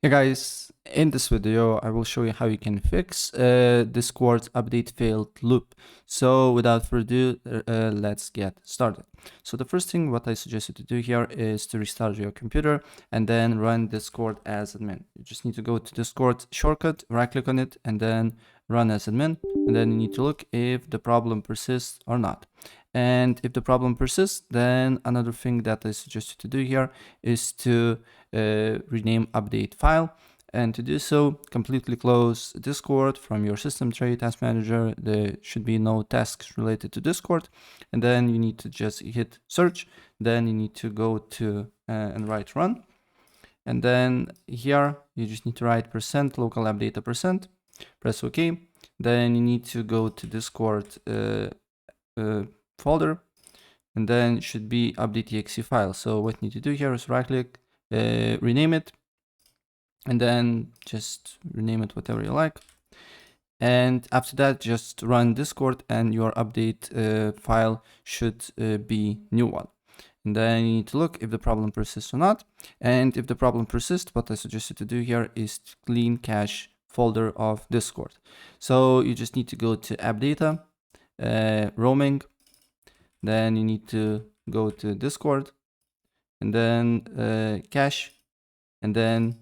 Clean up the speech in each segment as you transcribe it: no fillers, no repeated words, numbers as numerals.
Hey guys, in this video I will show you how you can fix Discord update failed loop. So without further ado, let's get started. So the first thing what I suggest you to do here is to restart your computer and then run Discord as admin. You just need to go to Discord shortcut, right click on it and then run as admin, and then you need to look if the problem persists or not. And if the problem persists, then another thing that I suggest you to do here is to rename update file. And to do so, completely close Discord from your system tray task manager. There should be no tasks related to Discord. And then you need to just hit search. Then you need to go to and write run. And then here you just need to write % local app data %. Press OK. Then you need to go to Discord folder, and then it should be update.exe file. So what you need to do here is right click, rename it, and then just rename it whatever you like. And after that, just run Discord and your update file should be new one. And then you need to look if the problem persists or not. And if the problem persists, what I suggest you to do here is to clean cache folder of Discord. So you just need to go to app data, roaming, then you need to go to Discord and then cache, and then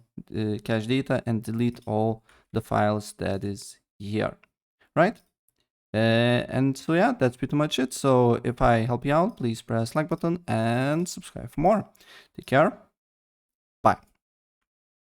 cache data, and delete all the files that is here, right? And so yeah, that's pretty much it. So if I help you out, please press like button and subscribe for more. Take care. Bye.